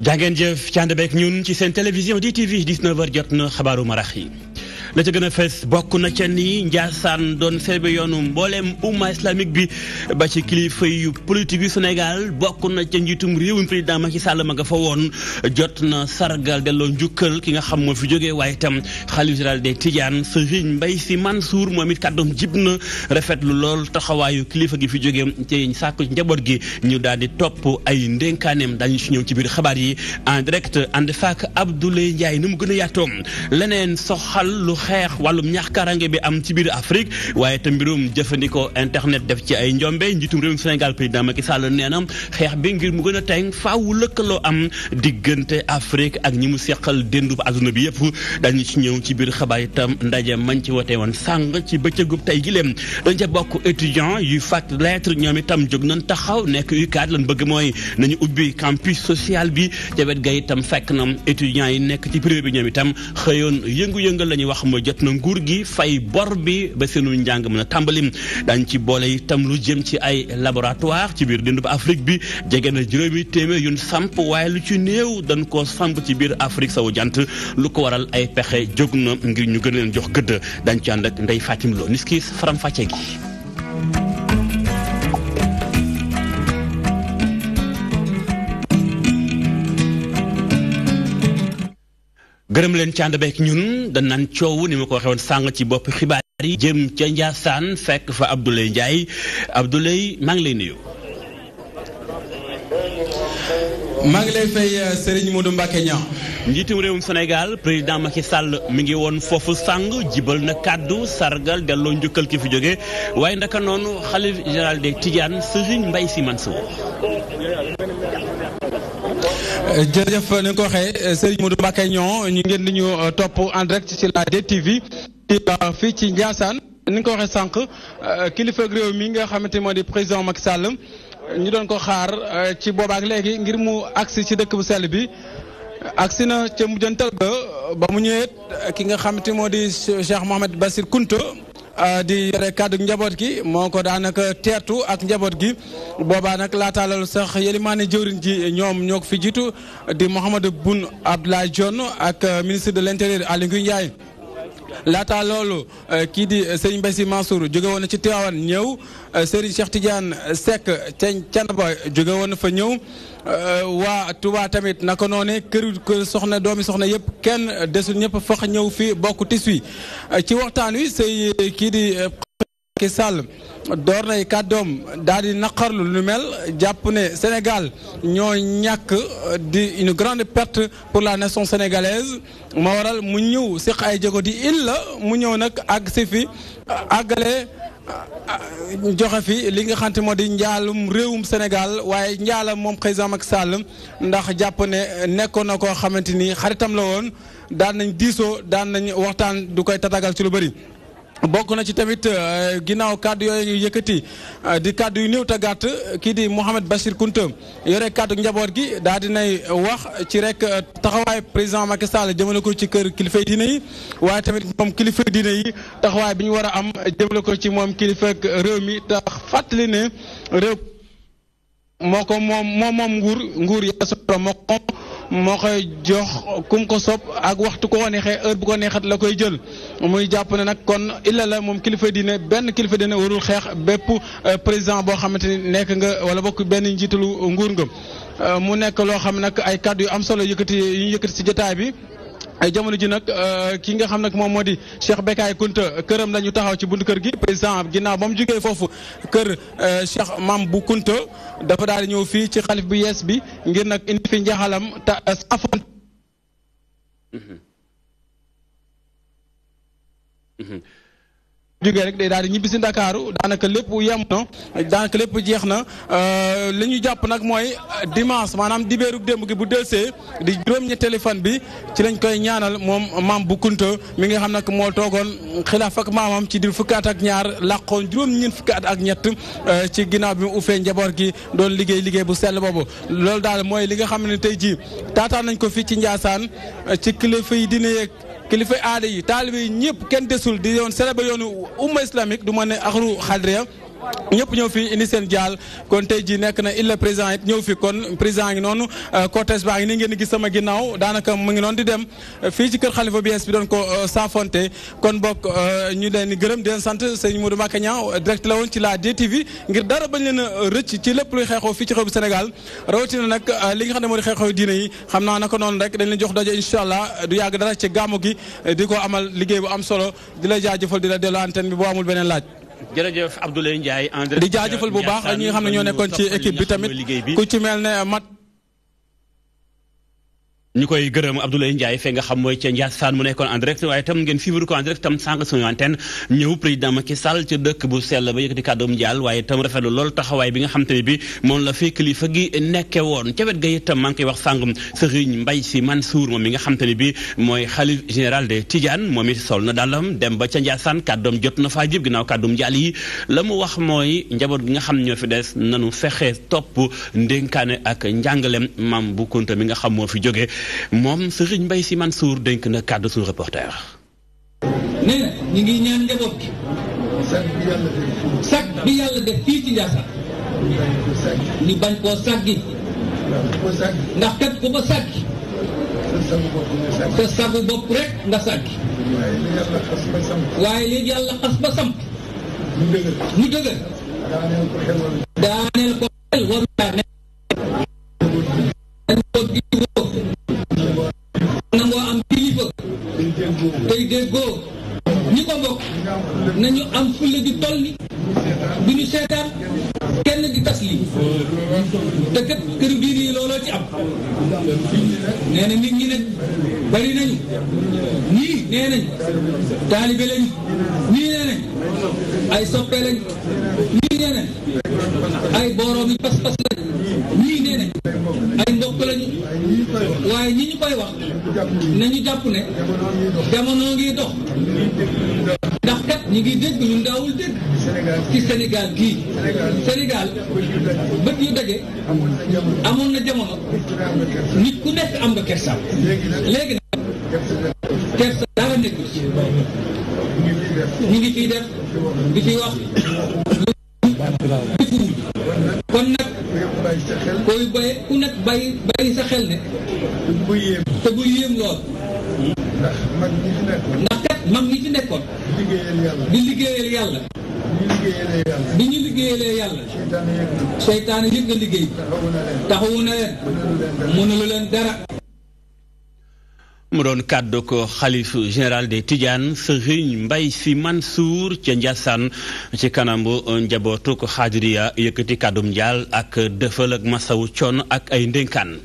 jàngeen jëf ci ànd beeg ñun ci seen télévision DTV 19h jot na xabaaru marax yi la ca gën a fees bokk na ca ni Njaasaan doon serbe yoonu mbooleem umma islamique bi ba ci kilifa yu politique yu Sénégal bokk na ca njiitum réewum président Macky Sall ma nga fa woon jot na sargal delloo njukkal ki nga xam moo fi jógee waaye itam xalif général des Tidianes Serigne Mbaye Sy Mansour moom it kàddoom jib na rafetlu lool taxawaayu kilifa gi fi jógee ci sàkku njaboot gi ñu daal di topp ay ndénkaaneem dañu si ñëw ci biir xabaar yi en direct ànd faak Abdoulaye Ndiaye ni mu gën a yaatoom leneen soxal lu xeex wàllum ñax karange bi am ci biir Afrique waaye te mbirum jëfandikoo internet def ci ay njombe njiitum réewum Sénégal président Macky Sall nee na xeex bi ngir mu gën a teng faaw lëkkaloo am diggante Afrique ak ñi mu seqal déndu ba adduna bi yëpp dañu ci ñëw ci biir xabaar itam ndaje mañ ci wote woon sàng ci bëccëgub tey gi leem dañ ca bokk étudiant yu fac lettre ñoom itam jóg nañ taxaw nekk UCAD lan bëgg mooy nañu ubbi campus social bi ca wet ga itam fekk na étudiants yi nekk ci privé bi ñoom itam xëyoon yëngu-yëngal la ñuy wax mooy jot na nguur gi fay bor bi ba seenu njàng mën a tàmbalim dañ ci boole itam lu jëm ci ay laboratoire ci biir dënd ba Afrique bi jege na 800 yun samp waaye lu ci néew dañ koo samp ci biir Afrique sowu jant lu ko waral ay pexe jóg na ngir ñu gën leen jox gëdd dañ ci ànd ak Ndeye Fatim Lo niski faram fàcce gi gërëm leen ci ànd beek ñun dañ naan coow ni ma ko waxee woon sàng ci bopp xibaar yi jëm ca Njaasaan fekk fa Abdoulaye Ndiaye Abdoulaye maa ngi lay nuyu. maa ngi lay fay Serigne Modou Mbacké Niang. njiitum réewum Sénégal président Macky Sall mi ngi woon foofu sàng jibal na kàddu sargal delloo njukkal ki fi jóge waaye ndaka noonu xalif général des Tidianes Serigne Mbaye Sy Mansour. jërëjëf ni nga ko waxee Serigne Modou Mbacké Niang ñu ngeen di ñu topp en direct ci la DTV fii ci Ndiassane ni nga ko waxee sànq kilifa réew mi nga xamante moo di président Macky Sall ñu doon ko xaar ci boobaak léegi ngir mu agsi ci dëkk bu sell bi agsi na ca mujjantal ba mu ñëwee ki nga xamante moo di Cheikh Mohamed Bassir Kounta di yore kàddu njaboot gi moo ko daanaka teertu ak njaboot gi boobaa nag laataa loolu sax yelimaane jëwriñ ji ñoom ñoo ko fi jiitu di Mouhamadou Boun Abdallah Dionne ak ministre de l'intérieur Aly Ngouille Ndiaye laataa loolu kii di Serigne Mbaye Sy Mansour jóge woon na ci Tivaouane ñëw Serigne Cheikh Tidiane Seck ca Thiénaba jóge woon na fa ñëw waa Touba tamit naka noone kër soxna doomi soxna yëpp kenn desul ñëpp fax ñëw fi bokk tis wi ci waxtaan wi say kii di Macky Sall door nay kàddoom daal di naqarlu lu mel jàpp ne Sénégal ñoo ñàkk di une grande perte pour la nation sénégalaise ma waral mu ñëw siq ay jéego di illa mu ñëw nag ak si fi àggale joxe fi li nga xamante moo di njaalum réewum Sénégal waaye njaalam moom président Macky Sall ndax jàpp ne nekkoon na koo xamante ni xaritam la woon daan nañ diisoo daan nañ waxtaan du koy tatagal ci lu bëri. bokk na ci tamit ginnaaw kàddu yooyu ñu yëkkati di kàddu yu néew te gàtt kii di Mouhamed Bassir Kounta yore kàddu njaboot gi daal dinay wax ci rek taxawaay président Macky Sall jëmale ko ci kër kilifay diine yi waaye tamit moom kilifay diine yi taxawaay bi ñu war a am jëmale ko ci moom kilifa réew mi tax fàttali ne réew moo ko moom nguur yàlla solo moo koy jox kum ko sopp ak waxtu ko neexee heure bu ko neexat la koy jël muy jàpp ne nag kon illa la moom kilifa diine benn kilifa diine warul xeex bépp président boo xamante ni nekk nga wala bokk benn njiitalu nguur nga mu nekk loo xam nag ay kàddu yu am solo yu ñu yëkkati ci jotaay bi ay jamono ji nag ki nga xam nag moom moo di Cheikh Bekay Kounta këram la ñu taxaw ci buntu kër gi président ginnaaw ba mu jógee foofu kër Cheikh Mam bu Kounta dafa daal di ñëw fii ci xalif bu yees bi ngir nag indi fi njaxalam ta safon jógee rek day daal di ñibbi si Ndakaaru daanaka lépp yem na daanaka lépp jeex na li ñu jàpp nag mooy dimanche maanaam dibéerug démb gi bu delsee di juróom-ñetteeli fan bi ci lañ koy ñaanal moom Mam bu Kounta mi nga xam nag moo toogoon xilaaf ak maamam ci dir fukki at ak ñaar làqoon juróom-ñeent fukki at ak ñett ci ginnaaw bi mu uffee njaboot gi doon liggéey bu sell boobu loolu daal mooy li nga xam ne tey jii taataan nañ ko fii ci Ndiassane ci kilifa yi dina yeeg kilifa aada yi taalibe yi ñëpp kenn desul di yoon célébrer yoonu umma islamique du ma ne axru xadriya ñëpp ñëw fi indi seen jaal kon tey ji nekk na illa président it ñëw fi kon président ngi noonu cortège baa ngi ni ngeen di gis sama ginnaaw daanaka mu ngi noonu di dem fii ci kër xalifa bi doon ko saafonte kon bokk ñu leen di gërëm di leen sant sëñ Modou Mbacké Niang direct la woon ci la DTV ngir dara bañ leen a rëcc ci lépp luy xeexoo fii ci xew bu Sénégal rawatina nag li nga xam ne moo di xeexoo diine yi xam naa naka noonu rek dañ leen jox daje incha allah du yàgg dara ci gàmmu gi di ko amal liggéey bu am solo di la jaajëfal di la delloo antenne bi boo amul beneen laaj. jërëjëf Abdoulaye Ndiaye di jaajëfal bu baax ñi nga xam ne ñoo nekkoon ci équipe bi tamit ku ci mel ne mat. ñu koy gërëm Abdoulaye Ndiaye fe nga xam mooy ca Ndiassane mu nekkoon en direct waaye tam ngeen suivre ko en direct tam sànq suñu antenne ñëw président Macky Sall ca dëkk bu sell ba yëkkati kàddoom jaal waaye tam rafetlu loolu taxawaay bi nga xam te ne bi moom la fi kilifa gi nekke woon ca wet ga itam maa ngi koy wax sànq Serigne Mbaye Sy Mansour moom mi nga xam te ne bi mooy xalif général de Tidiane moom it sol na dàllam dem ba ca Ndiassane kàddoom jot na faa jib ginnaaw kàddoom jaal yi la mu wax mooy njaboot gi nga xam ñoo fi des nanu fexe topp ndénkaane ak njàngalem Mame Bou Kounta mi nga xam moo fi jóge moom Serigne Mbaye Sy Mansour dénk na kàddu suñu reporter. nee na ñu ngi ñaan njaboot gi. sag bi yàlla def fii ci Ndiassane. ñu bañ koo saggi. ndax kat ku ko saggi. sa sagu bopp rek nga saggi. waaye léegi yàlla xas ba samp. mu dëgër. daaneel ko xel waru yaa ne. nangoo am kilifa tey déggoo ñi ko bokk nañu am fulla gi toll ni bu ñu seetaan kenn di tas lii te kat këru diine yi looloo ci am nee na nit ñi nag bari nañu ñii nee nañ taalibe lañu ñii nee nañ ay soppe lañu ñii nee nañ ay boroomi pas-pas lañu ñii nee nañ ay mbokk lañu waaye ñi ñu koy wax nañu jàpp ne jamono ngi dox ndax kat ñi ngi dégg lu ndaawul dégg ci Sénégal gii Sénégal bët yu daje amoon na jamono nit ku nekk am nga kersa léegi nag kersa dara nekkul ci ñu ngi fiy def di fi wax kon nag koy bay ku nekk bàyyi sa xel ne te bu yéem lool ndax kat mag ñi fi nekkoon di liggéeyal yàlla bi ñu liggéeyalee yàlla seytaane yëg nga liggéey taxawu na leen mënulu leen dara. mu doon kàddu ko xalif général des Tidiane Serigne Mbaye Sy Mansour ca Ndiassane ci kanambu njabootu ko xaadiriya yëkkati kàddum njaal ak dëfal ak masawu coon ak ay ndénkaan.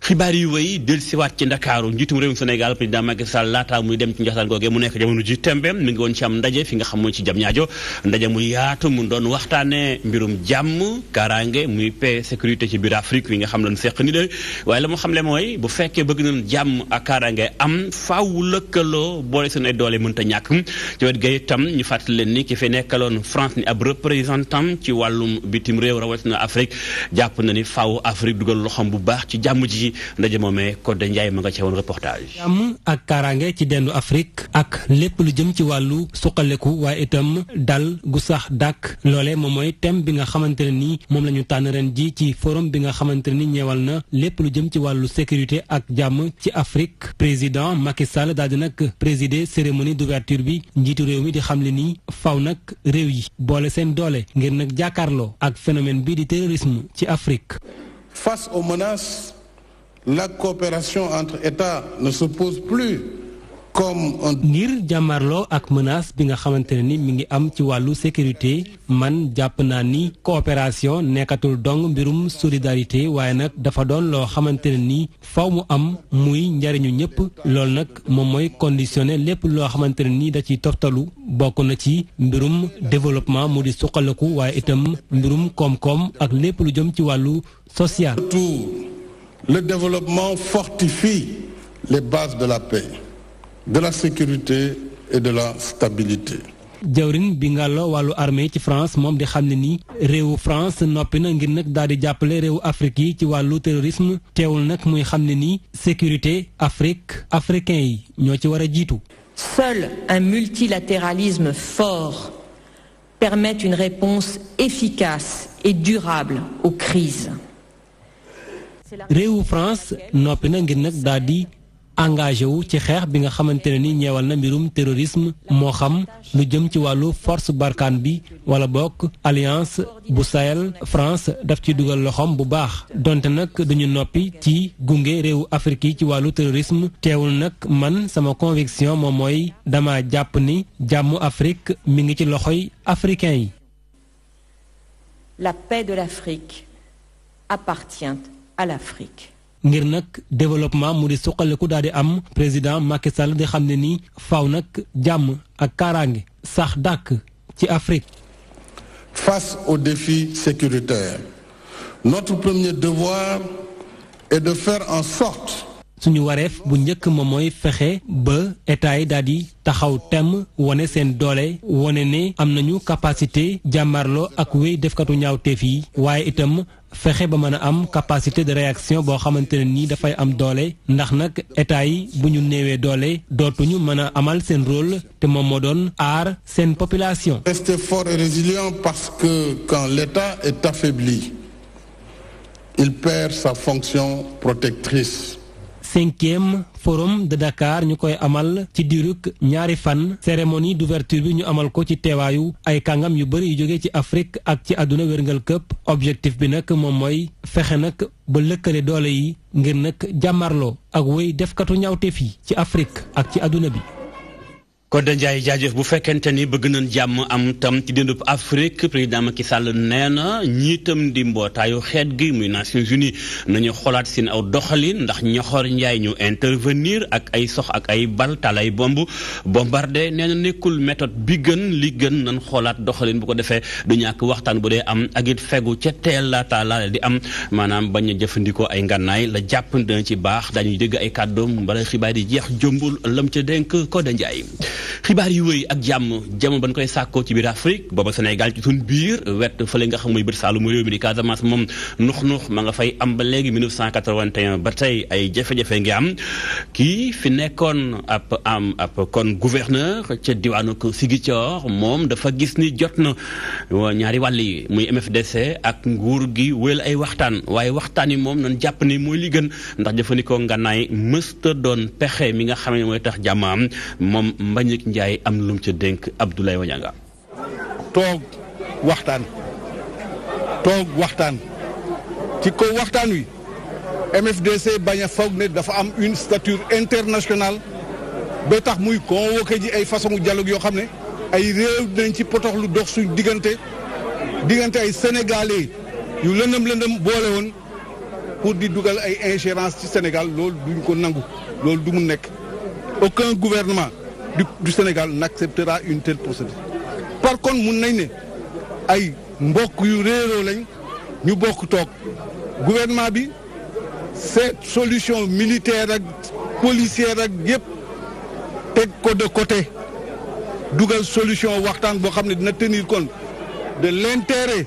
xibaar yi wéy dellusiwaat ci Ndakaaru njiitum réewum Sénégal président Macky Sall laata muy dem ci Ndiassane googee mu nekk jamono ji tembe mi ngi woon ci am ndaje fi nga xam mooy ci Diamniadio ndaje mu yaatu mu doon waxtaanee mbirum jàmm kaaraange muy paix sécurité ci biir Afrique wi nga xam lañu seq ni de waaye la mu xamle mooy bu fekkee bëgg nañ jàmm ak kaaraange am faaw lëkkaloo boole seen ay doole mënta ñàkk ci wet ga itam ñu fàttali leen ni ki fi nekkaloon France ni ab représentant ci wàllum bitim réew rawatina Afrique jàpp na ni faaw Afrique dugal loxoom bu baax ci jàmm ji ndaje moomee Codé Ndiaye ma nga ci woon reportage. jàmm ak kaaraange ci dendu Afrique ak lépp lu jëm ci wàllu suqaleku waaye itam dal gu sax dàkk loole moom mooy thème bi nga xamante ne nii moom la ñu tànn ren ji ci forum bi nga xamante ne ni ñeewal na lépp lu jëm ci wàllu sécurité ak jàmm ci Afrique président Macky Sall daal di nag présider cérémonie d'ouverture bi njiitu réew mi di xamle ni faw nag réew yi boole seen doole ngir nag jàkkaarloo ak phénomène bi di terrorisme ci Afrique. Face aux menaces, la coopération entre États ne se pose plus comme un... ngir jàmmarloo ak menace bi nga xamante ne ni mi ngi am ci wàllu sécurité man jàpp naa ni coopération nekkatul dong mbirum solidarité waaye nag dafa doon loo xamante ne ni faw mu am muy njariñu ñëpp loolu nag moom mooy conditionné lépp loo xamante ne ni da ciy toftalu bokk na ci mbirum développement mu di suqaleku waaye itam mbirum koom-koom ak lépp lu jëm ci wàllu social. Le développement fortifie les bases de la paix, de la sécurité et de la stabilité. jawrin bi ngàllo wàllu armée ci France moom di xam ne ni réewu France noppi na ngir nag daal di jàppale réewu Afrique yi ci wàllu terrorisme teewul nag muy xam ne ni sécurité Afrique africain yi ñoo ci war a jiitu. Seul un multilatéralisme fort permettent une réponse efficace et durable aux crises. réewu France noppi na ngir nag daal di engagé wu ci xeex bi nga xamante ne ni ñeewal na mbirum terrorisme moo xam lu jëm ci wàllu force Barkhane bi wala bokk alliance bu Sahel. France daf ci dugal loxoom bu baax donte nag duñu noppi ci gunge réewu Afrique yi ci wàllu terrorisme teewul nag man sama conviction moom mooy dama jàpp ni jàmmu Afrique mi ngi ci loxoy africain yi. La paix de l'Afrique appartient à l'Afrique. ngir nag développement mu di suqaliku daal di am président Macky Sall di xam ne ni faaw nag jàmm ak kaaraange sax dàkk ci Afrique. Face aux défis sécuritaires, notre premier devoir est de faire en sorte. suñu wareef bu njëkk moom mooy fexe ba état yi daal di taxaw temm wone seen doole wone ne am nañu capacité jàmmarloo ak wéy defkatu ñaawteef yi waaye itam fexe ba mën a am capacité de réaction boo xamante ne nii dafay am doole ndax nag état yi bu ñu néewee doole dootuñu mën a amal seen rôle te moom moo doon aar seen population. Rester fort et résilient parce que quand l'État est affaibli, il perd sa fonction protectrice. 5e forum de Dakar ñu koy amal ci diirug ñaari fan cérémonie d'ouverture bi ñu amal ko ci teewaayu ay kàngam yu bëri yu jóge ci Afrique ak ci àdduna wérngal këpp objectif bi nag moom mooy fexe nag ba lëkkale doole yi ngir nag jàmmarloo ak wéy defkatu ñaawteef yi ci Afrique ak ci àdduna bi. Codé Ndiaye jaajëf bu fekkente ni bëgg nañ jàmm am tam ci dëndub Afrique président Macky Sall nee na ñiitam di mbootaayu xeet gi muy Nations Unies nañu xoolaat seen aw doxalin ndax ñoxor Ndiaye ñu intervenir ak ay sox ak ay bal tal ay bomb bombardé nee na nekkul méthode bi gën li gën nañ xoolaat doxalin bu ko defee du ñàkk waxtaan bu dee am ak it fegu ca teel laata laale di am maanaam bañ a jëfandikoo ay ngànnaay la jàpp dana ci baax dañuy dégg ay kàddoom mbala xibaar yi jeex jombul lam ca dénk Codé Ndiaye. xibaar yu wëy ak jàmm jamono ban koy sàkkoo ci biir Afrique booba Sénégal ci suñ biir wet fële nga xam mooy bët Saalum réew mi di Casamance moom nux ma nga fay am ba léegi 1981 ba tey ay jafe-jafe ngi am kii fi nekkoon ab kon gouverneur ca diwaanu ko Ziguinchor moom dafa gis ni jot na ñaari wàll yi muy MFDC ak nguur gi wéyal ay waxtaan waaye waxtaan yi moom nañ jàpp ni mooy li gën ndax jëfandikoo ngànnaay mësta doon pexe mi nga xam ne mooy tax jàmm am moom Mbagnick Ndiaye am lu mu ca dénk Abdoulaye Wanyanga. toog waxtaan ci ko waxtaan wi MFDC bañ a foog ne dafa am une stature internationale ba tax muy convoqué ji ay façon dialogue yoo xam ne ay réew dinañ ci potox lu dox suñ diggante ay sénégalais yu lëndëm boole woon pour di dugal ay ingérence ci Sénégal loolu duñ ko nangu loolu du mu nekk aucun gouvernement du Sénégal n'acceptera une telle procédure. Par contre mun nañ ne ay mbokk yu réeroo lañ ñu bokk toog gouvernement bi cette solution militaire ak policière ak yëpp teg ko de côté dugal solution waxtaan boo xam ne dina tenir compte de l'intérêt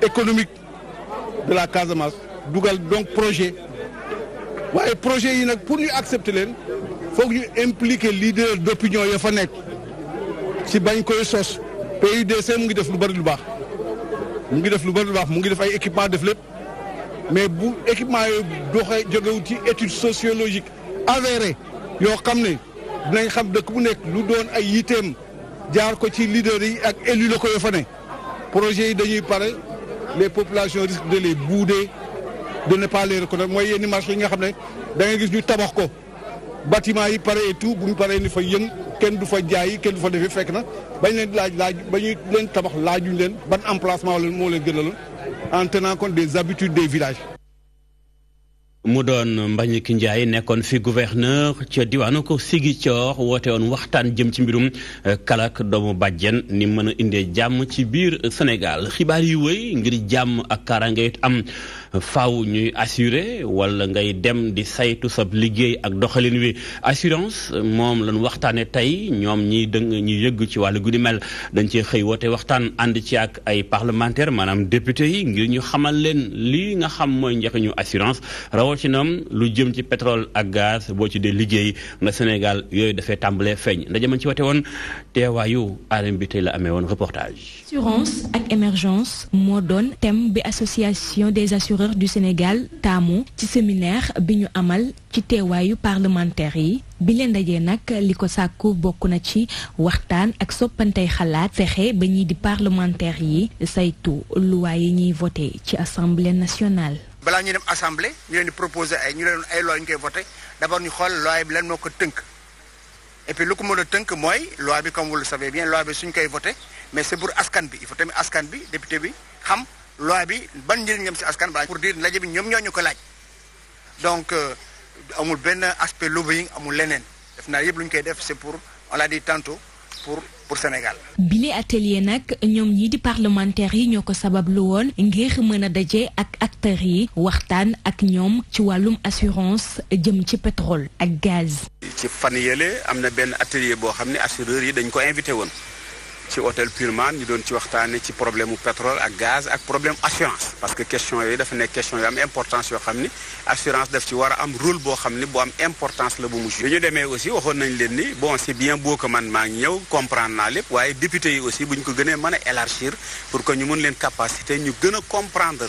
économique de la Casamance dugal donc projet waaye projet yi nag pour ñu accepter leen foog ñu impliquer leader d'opinion ya fa nekk ci bañ koy sos PUDC mu ngi def lu bari lu baax mu ngi def ay équipement def lépp mais bu équipement yooyu doxee jógewut ci étude sociologique avérée yoo xam ne dinañ xam dëkk bu nekk lu doon ay yiteem jaar ko ci leader yi ak élus locaux ya fa ne projet yi dañuy pare les populations risquent de les bouder de ne pas les reconnaître mooy yenn marché yi nga xam ne da ngay gis ñu tabax ko bâtiment yi pare et tout bu ñu paree ni fa yëng kenn du fa jaay kenn du fa defee fekk na bañ leen laaj ba ñuy leen tabax laajuñ leen ban emplacement moo leen gënaloon en tenant compte des habitudes des villages. mu doon Mbagnick Ndiaye nekkoon fi gouverneur ca diwaanu ko Ziguinchor woote woon waxtaan jëm ci mbirum kalak doomu bàjjen ni mën a indee jàmm ci biir Sénégal xibaar yi wëy ngir jàmm ak kaaraange it am faaw ñuy assurer wala ngay dem di saytu sab liggéey ak doxalin wi assurance moom lañu waxtaane tey ñoom ñi yëgg ci wàllu guddi mel dañ cee xëy woote waxtaan ànd ci ak ay parlementaire maanaam député yi ngir ñu xamal leen lii nga xam mooy njëriñu assurance rawatina lu jëm ci pétrole ak gaz boo ci dee liggéey na Sénégal yooyu dafay tàmbalee feeñ ndaje man ci wate woon teewaayu alam bi tey la amee woon reportage. Assurance ak émergence moo doon thème bi association des assureurs du Sénégal taamu ci séminaire bi ñu amal ci teewaayu parlementaires yi bi leen dajee nag li ko sàkku bokk na ci waxtaan ak soppantey xalaat fexe ba ñii di parlementaires yi saytu luwaay yi ñuy voté ci assemblée nationale. balaa ñuy dem assemblée ñu leen di proposer ñu leen ay loi ñu koy voté d'abord ñu xool loi bi lan moo ko tënk et puis lu ko mën a tënk mooy loi bi comme vous le savez bien loi bi suñ koy voté mais c'est pour askan bi il faut tamit askan bi député bi xam loi bi ban njëriñ ngam ci askan ba pour dire ndaje bi ñoom ñoo ñu ko laaj donc amul benn aspect lobbying amul leneen def naa yëpp lu ñu koy def c'est pour on l'a dit tantôt pour Sénégal. bile atelier nag ñoom ñii di parlementaires yi ñoo ko sabablu woon ngir mën a daje ak acteurs yi waxtaan ak ñoom ci wàllum assurance jëm ci pétrole ak gaz. ci fan yële am na benn atelier boo xam ne assureurs yi dañ ko invité woon ci hôtel Pullman ñu doon ci waxtaanee ci problème mu pétrole ak gaz ak problème assurance parce que question yooyu dafa nekk question yu am importance yoo xam ni assurance daf ci war a am rôle boo xam ni bu am importance la bu mu joué. bi ñu demee aussi waxoon nañ leen ni bon c'est bien beau que man maa ngi ñëw comprendre naa lépp waaye député yi aussi bu ñu ko gënee mën a élargir pour que ñu mën leen capacité ñu gën a comprendre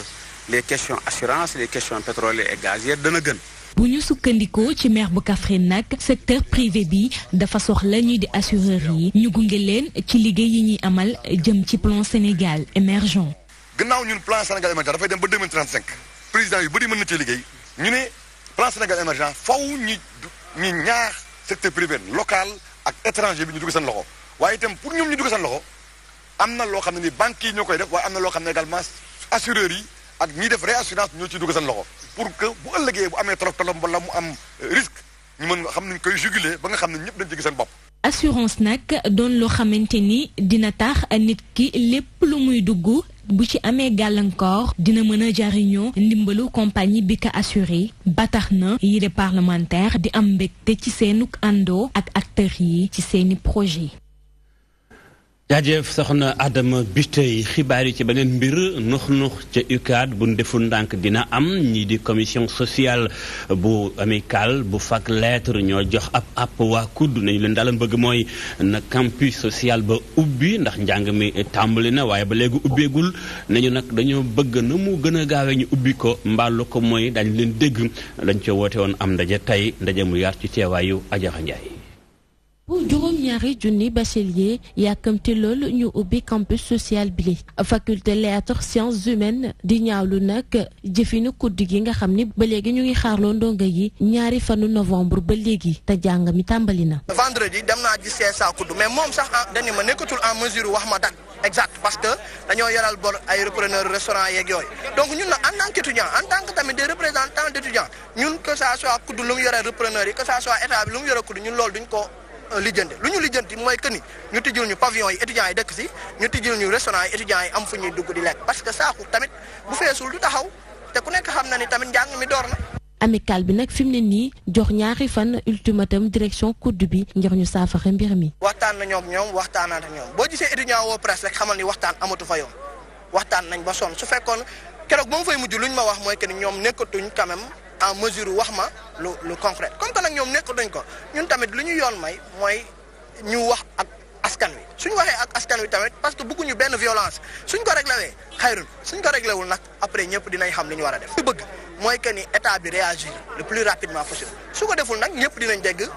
les questions assurance les questions pétrolières et gazières dana gën. bu ñu sukkandikoo ci maire bu Kaffrine nag secteur privé bi dafa soxla ñuy di assureurs yi ñu gunge leen ci liggéey yi ñuy amal jëm ci plan Sénégal émergent. gannaaw ñun plan Sénégal émergent dafay dem ba 2035 président yu bëri mën na cee liggéey ñu ne plan Sénégal émergent faw ñu ñaax secteur privé local ak étranger bi ñu dugg seen loxo waaye itam pour ñoom ñu dugg seen loxo am na loo xam ne ni banques yi ñoo koy def waaye am na loo xam ne également assureurs yi ak ñiy def réassurance ñoo ciy dugg seen loxo pour que bu ëllëgee bu amee trop tolom wala mu am risque ñu mën nga xam ne ñu koy juguler ba nga xam ne ñëpp dañ ci gis seen bopp. assurance nag doon loo xamante ni dina tax nit ki lépp lu muy dugg bu ci amee gàllankoor dina mën a jariñoo ndimbalu compagnie bi ko assuré ba tax na yi de parlementaire di am mbégte ci seenuk àndoo ak acteurs yi ci seeni projet. jaajëf soxna Adama Biteye xibaar yi ci beneen mbir nux ca UCAD bu deful ndànk dina am ñii di commission sociale bu amicale bu fac lettre ñoo jox ab waa kudd nañu leen daaloon bëgg mooy na campus social ba ubbi ndax njàng mi tàmbali na waaye ba léegi ubbeegul nañu nag dañoo bëgg na mu gën a gaawee ñu ubbi ko mbaalu ko mooy dañ leen dégg lañ ca woote woon am ndaje tey ndaje mu yaar ci teewaayu Adjara Ndiaye. bu juróom-ñaari junni bachelier yàkkamte loolu ñu ubbi campus social bi faculté lettres sciences humaines di ñaawlu nag jëfinu kudd gi nga xam ni ba léegi ñu ngi xaarloo ndongo yi ñaari fanu novembre ba léegi te jàng mi tàmbali na. vendredi dem naa gis CSA kudd mais moom sax dañu ma nekkatul en mesure wax ma date exact parce que dañoo yoral bor ay repreneur restaurant yeeg yooyu donc ñun nag en tant qu'étudiant en tant que tamit des représentants d'étudiants ñun que ça soit kudd lu mu yore repreneur yi que ça soit état bi lu mu yore kudd ñun loolu duñ ko lijjanti lu ñu lijjanti mooy que ni ñu tijjul ñu pavillon yi étudiants yi dëkk si ñu tijjul ñu restaurant yi étudiants yi am fu ñuy dugg di lekk parce que saaku tamit bu feesul du taxaw te ku nekk xam na ni tamit njàng mi door na. amical bi nag fi mu ne nii jox ñaari fan ultimatum direction kudd bi ngir ñu saafara mbir mi. waxtaan nañoo ak ñoom waxtaanaat ak ñoom boo gisee étudiant woo presse rek xamal ni waxtaan amatu fa yoon waxtaan nañ ba sonn su fekkoon keroog ba mu fay mujj lu ñu ma wax mooy que ni ñoom nekkatuñ quand même en mesure wax ma lu concret comme que nag ñoom nekkatuñ ko ñun tamit lu ñu yoon may mooy ñu wax ak askan wi suñu waxee ak askan wi tamit parce que bëgguñu benn violence suñ ko réglé wee xayrun suñ ko réglé wul nag après ñëpp dinañ xam li ñu war a def. li bëgg mooy que ni état bi réagir le plus rapidement possible su ko deful nag ñëpp dinañ dégg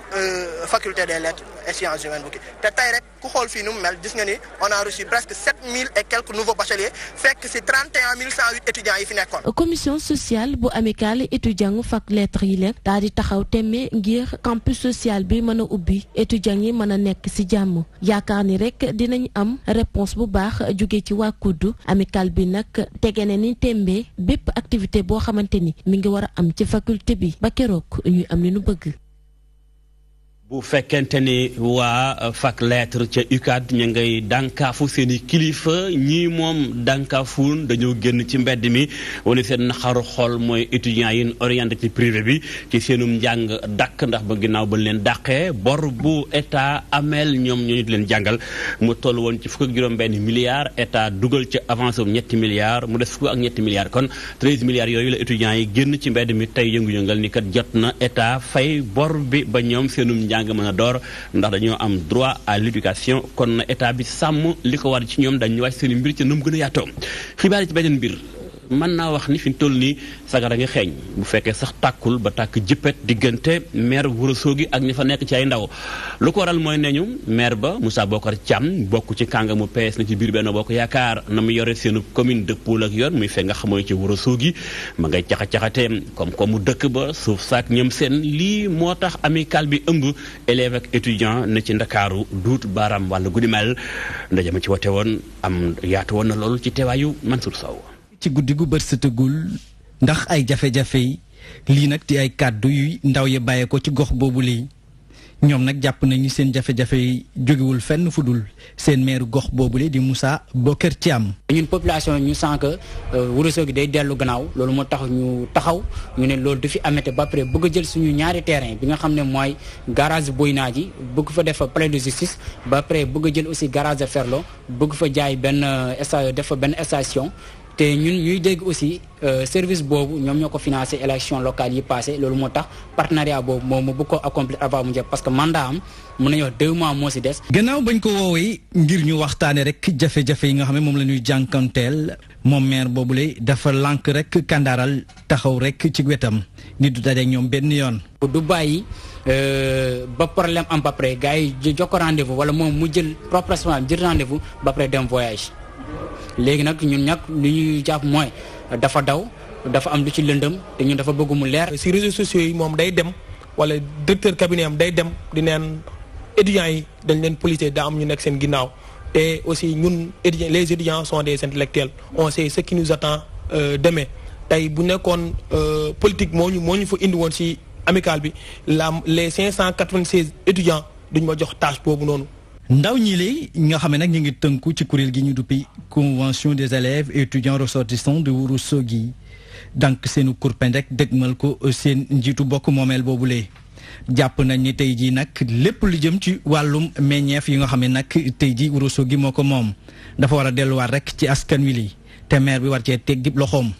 faculté des lettres et sciences humaines bu kii te tey rek ku xool fii nu mu mel gis nga ni on a reçu presque 7000 et quelques nouveaux bacheliers fekk ci 31108 étudiants yi fi nekkoon. commission sociale bu amicale étudiant fac lettres yi leen daal di taxaw temme ngir campus social bi mën a ubbi étudiants yi mën a nekk ci jàmm yaakaar ni rek dinañ am réponse bu baax jóge ci waa kuddu amicale bi nag tege ne ni tembe bépp activité boo xamante ni mi ngi war a am ci faculté bi ba keroog ñuy am li nu bëgg. bu fekkente ni waa fac lettre ca UCAD ñu ngay dànkaafu seen i kilifa ñii moom dànkaafuun dañoo génn ci mbedd mi wane seen naxaru xol mooy étudiants yi orienté ci privé bi ci seenum njàng dàkk ndax ba ginnaaw ba leen dàqee bor bu état ameel ñoom ñooñu di leen jàngal mu toll woon ci fukk ak juróom-benn milliards état dugal ca avancé ñetti milliards mu des fukk ak ñetti milliards kon 13 milliards yooyu la étudiants yi génn ci mbedd mi tey yëngu-yëngal ni kat jot na état fay bor bi ba ñoom seenum njàng mën a door ndax dañoo am droit à l'éducation kon na état bi sàmm li ko war ci ñoom dañu wàcc seen mbir ci nu mu gën a yaatoo xibaar yi ci beneen mbir mën naa wax ni fi ñu toll nii sagara nga xeeñ bu fekkee sax tàkkul ba tàkk jëppet diggante maire Ourossogui ak ñi fa nekk ci ay ndaw lu ko waral mooy neñu maire ba Moussa Bokar Thiam bokk ci kàngamu PS na ci biir Benno Bokk Yaakaar na mu yore seenu commune de Poul ak yoon muy fekk nga xamoo ci Ourossogui ma ngay caxa-caxatee comme mu dëkk ba suuf saak ñoom seen lii moo tax amical bi ëmb élève ak étudiant ne ci Ndakaaru duut baaraam wàllu guddi mel ndaje ma ci wote woon am yaatu woon na loolu ci teewaayu Mansour Sow ci guddi gu bët setagul ndax ay jafe-jafe yi lii nag di ay kàddu yu ndaw ya bàyyee ko ci gox boobu lii ñoom nag jàpp nañu seen jafe-jafe yi jógewul fenn fu dul seen maire gox boobu lii di Moussa Bokar Thiam. ñun population ñu sent que Ourossogui day dellu gannaaw loolu moo tax ñu taxaw ñu ne loolu du fi amete ba pare bëgg a jël suñu ñaari terrain bi nga xam ne mooy garage Boyna ji bëgg fa def palais de justice ba pare bëgg a jël aussi garage de Ferlo bëgg fa jaay benn def fa benn station. te ñun ñuy dégg aussi service boobu ñoom ñoo ko financé élection locale yi passé loolu moo tax partenariat boobu moom mu bëgg ko accomplir avant mu jëm parce que mandat am mën nañu wax 2 mois moo si des. gannaaw bañ ko woowee ngir ñu waxtaanee rek jafe-jafe yi nga xam ne moom la ñuy jànkanteel moom maire boobule dafa lànk rek kandaaral taxaw rek ci wetam nit du dajeeg ñoom benn yoon. du bàyyi ba problème am ba pare gars yi jox ko rendez-vous wala moom mu jël propre jël rendez-vous ba pare dem voyage. léegi nag ñun nag li ñuy jàpp mooy dafa daw dafa am lu ci lëndëm te ñun dafa bëgg mu leer. si réseaux sociaux yi moom day dem wala directeur cabinet am day dem di neen étudiants yi dañ leen policier daa am ñu nekk seen ginnaaw te aussi ñun les étudiants sont des intellectuels on sait ce qui nous attend demain tey bu nekkoon politique moo ñu fa indi woon si amical bi les 596 étudiants duñ ma jox tâche boobu noonu. ndaw ñi li nga xam ne nag ñu ngi tënku ci kuréel gi ñu duppi convention des élèves et étudiants ressortissants de Ourossogui donc seenu kurpeñ rek dëgmal ko seen njiitu bokk moomeel boobulee jàpp nañ ni tey jii nag lépp lu jëm ci wàllum meññeef yi nga xam ne nag tey jii Ourossogui moo ko moom dafa war a delluwaat rek ci askan wi li te maire bi war cee teg gib loxoom.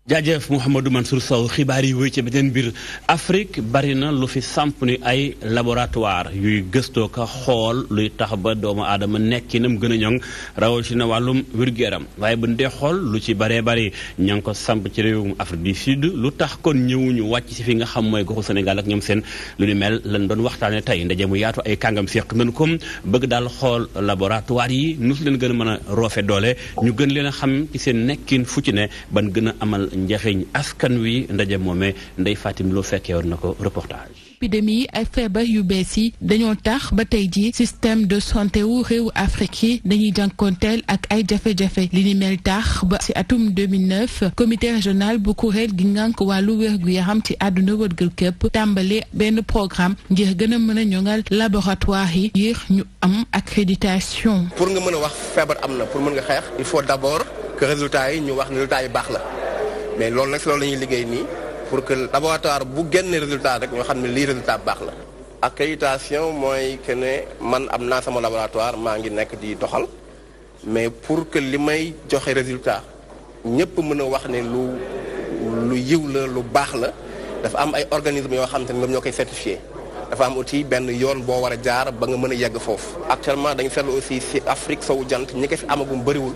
jaajëf Mouhamadou Mansour Sow xibaar yi wéy ci beneen biir Afrique bari na lu fi samp ni ay laboratoire yuy gëstoo ko xool luy tax ba doomu aadama nekkinam gën a ñoŋ rawatina wàllum wér-gu-yaram waaye bu dee xool lu ci baree bari ña ngi ko samp ci réewum Afrique du Sud lu tax kon ñëwuñu wàcc si fi nga xam mooy goxu Sénégal ak ñoom seen lu ni mel lan doon waxtaane tey ndaje mu yaatu ay kàngam seq nañu ko bëgg daal xool laboratoire yi nu su leen gën a mën a roofe doole ñu gën leen a xam ci seen nekkin fu ci ne ban gën a amal njaxeñ askan wi ndaje moomee Ndeye Fatim loo fekkee war na ko reportage. épidémie ay feebar yu bees yi dañoo tax ba tey ji système de santé wu réewu Afrique yi dañuy jànkonteel ak ay jafe-jafe li ni mel tax ba ci atum 2009 comité régional bu kuréel gi ngànk wàllu wér-gu-yaram ci àdduna wërgal képp tàmbale benn programme ngir gën a mën a ñoŋal laboratoire yi ngir ñu am accréditation. pour nga mën a wax feebar am na pour mën nga xeex il faut d'abord que résultats yi ñu wax ne résultats yi baax la mais loolu nag si loolu la ñuy liggéey nii pour que laboratoire bu génne résultat rek ñoo xam ne lii résultat baax la. accréditation mooy que ne man am naa sama laboratoire maa ngi nekk di doxal mais pour que li may joxe résultat ñëpp mën a wax ne lu yiw la lu baax la dafa am ay organismes yoo xam te ne ñoom ñoo koy certifié dafa am aussi benn yoon boo war a jaar ba nga mën a yegg foofu. actuellement dañu seetlu aussi si Afrique sowu jant ñi ko fi amagum bëriwul.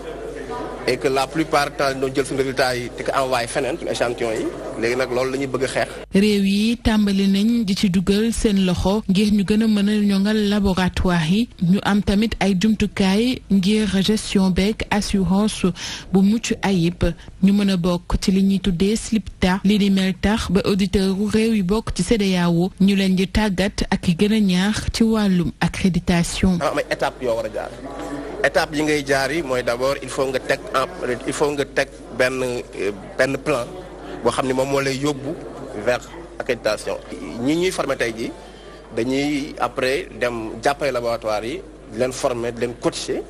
et que la plupart du temps doon jël suñu résultats yi di ko envoyé feneen suñu échantillon yi léegi nag loolu la ñuy bëgg a xeex. réew yi tàmbali nañ di ci dugal seen loxo ngir ñu gën a mën a ñoŋal laboratoire yi ñu am tamit ay jumtukaay ngir gestion beeg assurance bu mucc ayib ñu mën a bokk ci li ñuy tuddee SLIPTA li di mel tax ba auditeur réew yi bokk ci CEDEAO ñu leen di tàggat ak yi gën a ñaax ci wàllum accréditation. am ay étapes yoo war a jaar. étape yi ngay jaar yi mooy d'abord il faut nga teg benn plan boo xam ne moom moo lay yóbbu vers accréditation. ñi ñuy former tey jii dañuy après dem jàppale laboratoire yi leen former leen coacher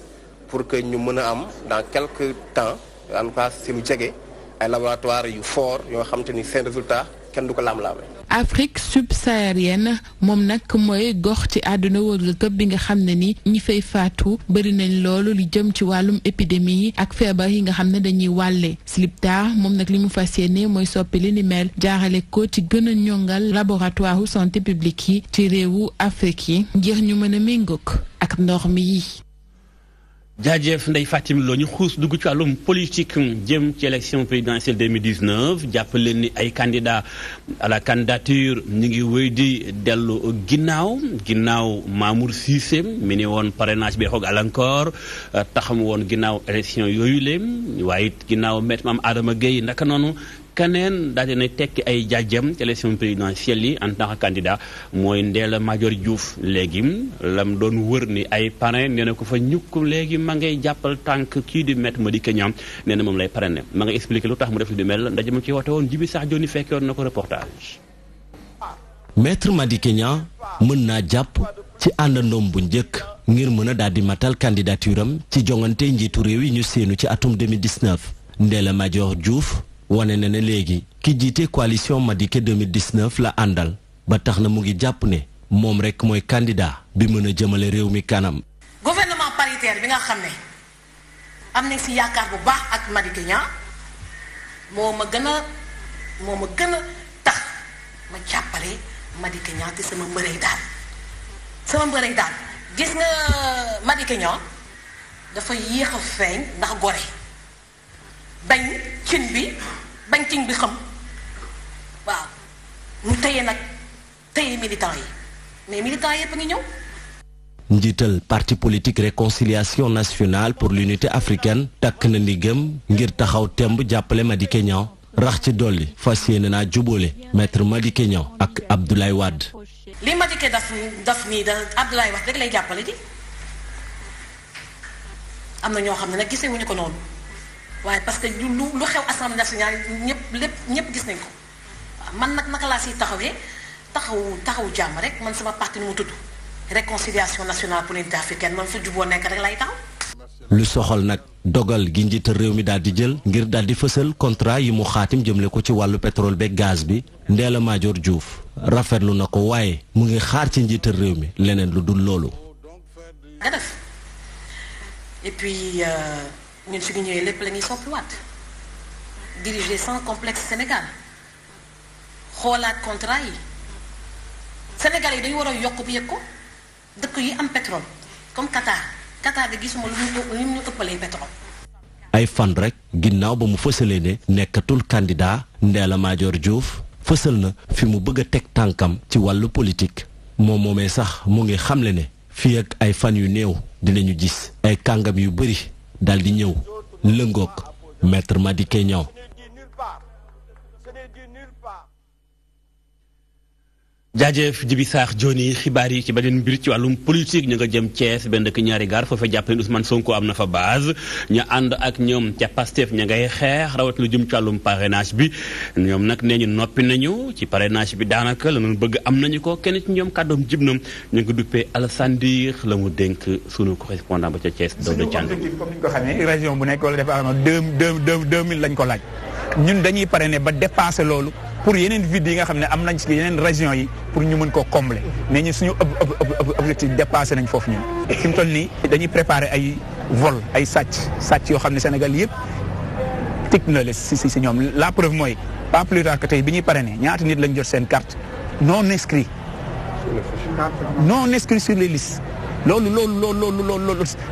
pour que ñu mën a am dans quelque temps en tout cas si lu jege ay laboratoire yu fort yoo xam te ni seen résultat kenn du ko laam-laame. Afrique subsaharienne moom nag mooy gox ci àdduna wërgal këpp bi nga xam ne ni ñi fay faatu bëri nañ loolu li jëm ci wàllum épidémie yi ak feebar yi nga xam ne dañuy wàlle Slipta moom nag li mu fas yéene mooy soppi li ni mel jaarale ko ci gën a ñongal laboratoire santé publique yi ci réewu Afrique yi ngir ñu mën a méngoog ak norme yi. jaajëf Ndeye Fatim Lo ñu xuus dugg ci wàllum politique jëm ci élection présidentielle 2019 jàpp leen ni ay candidats à la candidature ñu ngi wéy di dellu ginnaaw Mamour Cissé mi ni woon parrainage bi xoog àllankoor taxam woon ginnaaw élection yooyu leen waaye it ginnaaw Maître Mame Adama Gueye naka noonu keneen daal dina tekki ay jaajëm ci élection présidentielle yi en tant que candidat mooy Ndella Madior Diouf léegi lam doon wër ni ay parrain nee na ko fa ñukk léegi ma ngay jàppal tànk kii di Maître Madické Niang nee na moom lay parrainé ma ngay expliqué lu tax mu def lu di mel ndaje mu ci woote woon Jibi Sax Joni fekkoon na ko reportage. Maître Madické Niang mën naa jàpp ci àndandoom bu njëkk ngir mën a daal di matal candidature am ci jongante njiitu réew yi ñu séenu ci atum 2019 Ndella Madior Diouf wane na ne léegi ki jiite coalition Madické 2019 la àndal ba tax na mu ngi jàpp ne moom rek mooy candidat bi mën a jëmale réew mi kanam. gouvernement paritaire bi nga xam ne am nañ si yaakaar bu baax ak Madické Niang moo ma gën a tax ma jàppale Madické Niang te sama mbërëy daal gis nga Madické Niang dafa yéex a feeñ ndax gore bañ cin bi xam waaw mu téye militant yi mais militant yépp ngi ñëw. njiital parti politique réconciliation nationale pour l'unité africaine takk na ndigam ngir taxaw temb jàppale Madické Niang rax ci dolli fas yéene naa jubóole Maître Madické Niang ak Abdoulaye Wade. li Madické daf nii da Abdoulaye Wade rek lay jàppale ji am na ñoo xam ne nag gisee wuñu ko noonu. waaye parce que lu xew assemblée nationale ñëpp gis nañ ko man nag naka laa siy taxawu jàmm rek man sama parti nu mu tudd réconciliation nationale pour l'unité africaine man fa juboo nekk rek lay taxaw. lu soxal nag dogal gi njiital réew mi daal di jël ngir daal di fësal contrat yi mu xaatim jëmle ko ci wàllu pétrole beeg gaz bi Ndella Madior Diouf rafetlu na ko waaye mu ngi xaar ci njiital réew mi leneen lu dul loolu. nga def et puis. ñun su ñu ñëwee lépp la ñuy soppiwaat diriger sans complexe Sénégal xoolaat contrat yi Sénégal yi dañu war a yokk bi yëg ko dëkk yi am pétrole comme Qatar de gisuma lu ñu ëppalee pétrole. ay fan rek ginnaaw ba mu fësalee ne nekkatul candidat Ndella Madior Diouf fësal na fi mu bëgg a teg tànkam ci wàllu politique moom moomee sax mu ngi xamle ne fii ak ay fan yu néew dinañu gis ay kàngam yu bëri. dal di ñëw lëngoog Maître Madické Niang. jaajëf Jibi Sax Joni xibaar yi ci beneen mbir ci wàllum politique ñu nga jëm Thiès benn dëkk ñaari gaar foofee jàpp ne Ousmane Sonko am na fa base ñu ànd ak ñoom ca Pastef ña ngay xeex rawat lu jëm ci wàllum parrainage bi ñoom nag nee ñu noppi nañu ci parrainage bi daanaka la ñu bëgg am nañu ko kenn ci ñoom kàddoom jib na ñu ngi duppee Alassane Dir la mu dénk sunu correspondant ba ca Thiès Daouda Thiam. comme ni ñu ko xamee région bu nekk wala département 2000 lañ ko laaj ñun dañuy parrainer ba dépasser loolu pour yeneen vide yi nga xam ne am nañ ci yeneen région yi pour ñu mën koo combler mais ñun suñu objectif dépassé nañ foofu ñun. fi mu toll nii dañuy préparer ay vol ay sàcc yoo xam ne Sénégal yëpp tig na la si ñoom la preuve mooy pas plus tard que tey bi ñuy parrainer ñaata nit lañ jot seen carte non inscrit sur les listes loolu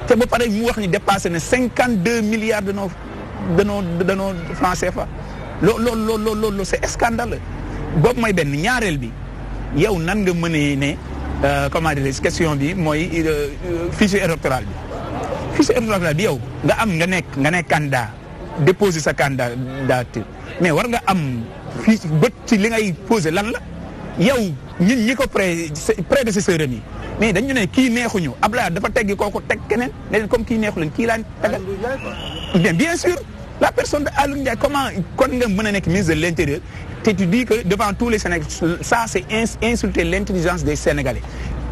te ba pare mu wax ni dépassé na 52 milliards de nos francs CFA. loolu c'est scandaleux boobu mooy benn ñaareel bi yow nan nga mënee ne comment dire question bi mooy fichier électoral bi yow nga nekk candidat déposer sa candidature mais war nga am fii bët ci li ngay poser lan la yow ñi ko prédécesseur yi mais dañu ne kii neexuñu Abdoulaye dafa teggi kooku teg keneen ne comme kii neexu leen kii laa tegal bien sûr la personne de Aliou Ndiaye comment kon nga mën a nekk ministre de l'Intérieur te tu dis que devant tous les Sénégalais ça c'est insulter l'intelligence des Sénégalais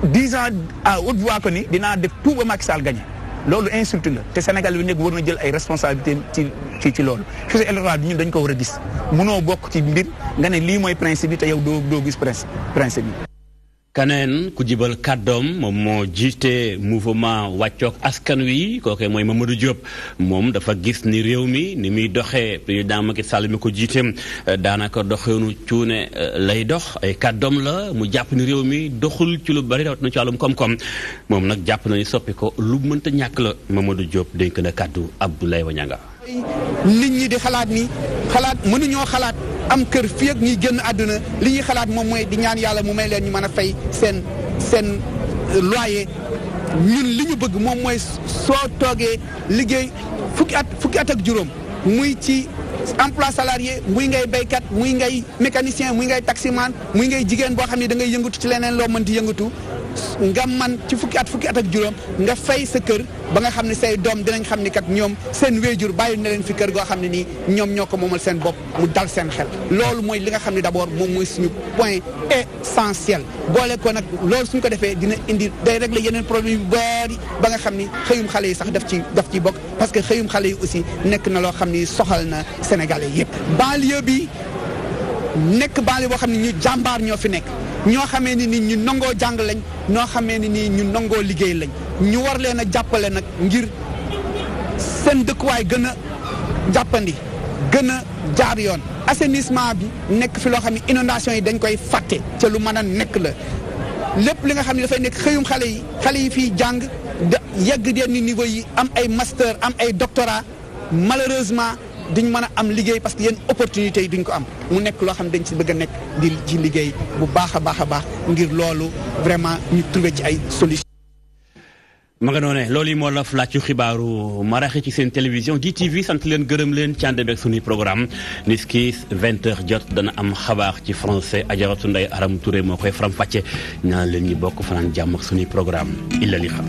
disant à haute voix que ni dinaa def tout ba Macky Sall gagné loolu insulte la te Sénégal bi nekk war na jël ay responsabilités ci loolu fichier électoral bi ñun dañ ko war a gis mënoo bokk ci mbir nga ne lii mooy principe bi te yow doo gis principe bi. kaneen ku jibal kàddoom moom moo jiite mouvement wàccook askan wi kooke mooy Mamadou Diop moom dafa gis ni réew mi ni muy doxee président Macky Sall mi ko jiite daanaka doxeenu cuune lay dox ay kàddoom la mu jàpp ni réew mi doxul ci lu bari rawat na ci wàllum koom-koom moom nag jàpp na ni soppi ko lu mënta ñàkk la Mamadou Diop dénk na kàddu Abdoulaye Wañanga nit ñi di xalaat mënuñoo xalaat am kër fii ak ñuy génn àdduna li ñuy xalaat moom mooy di ñaan yàlla mu may leen ñu mën a fay seen loyer ñun li ñu bëgg moom mooy soo toogee liggéey fukki at ak juróom muy ci emploi salarié muy ngay béykat muy ngay mécanicien muy ngay taximan muy ngay jigéen boo xam ne da ngay yëngatu ci leneen loo mënti yëngatu nga man ci fukki at ak juróom nga fay sa kër ba nga xam ne say doom dinañ xam ni kat ñoom seen wéejur bàyyi na leen fi kër goo xam ne nii ñoom ñoo ko moomal seen bopp mu dal seen xel loolu mooy li nga xam ne d'abord moom mooy suñu point essentiel boole ko nag loolu suñ ko defee dina indi day régler yeneen problème yu bari ba nga xam ni xëyum xale yi sax daf ci bokk parce que xëyum xale yi aussi nekk na loo xam ni soxal na Sénégalais yépp banlieue bi nekk banlieue boo xam ne ñu jàmbaar ñoo fi nekk ñoo xamee ni nii ñu nangoo jàng lañ ñoo xamee ni nii ñu nangoo liggéey lañ ñu war leen a jàppale nag ngir seen dëkkuwaay gën a jàppandi gën a jaar yoon assainissement bi nekk fi loo xam ne inondation yi dañ koy fàtte ca lu mën a nekk la lépp li nga xam ne dafay nekk xëyum xale yi fii jàng yegg yenn niveau yi am ay master am ay doctorat malheureusement duñ mën a am liggéey parce que yenn opportunités yi duñ ko am mu nekk loo xam ne dañ ci bëgg a nekk di ci liggéey bu baax a baax ngir loolu vraiment ñu trouver ci ay solution ma nga noone loolu yi moo la laaj xibaaru maraxi ci seen télévision DTV sant leen gërëm leen ci ànd beeg suñuy programme niski 20h jot dana am xabaar ci français Ajaratu Ndeye Aram Touré moo koy faram-fàcce ñaan leen ñi bokk fanaan jàmm ak suñuy programme illa li xam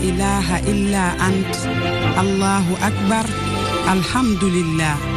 إله إلا أنت الله أكبر الحمد لله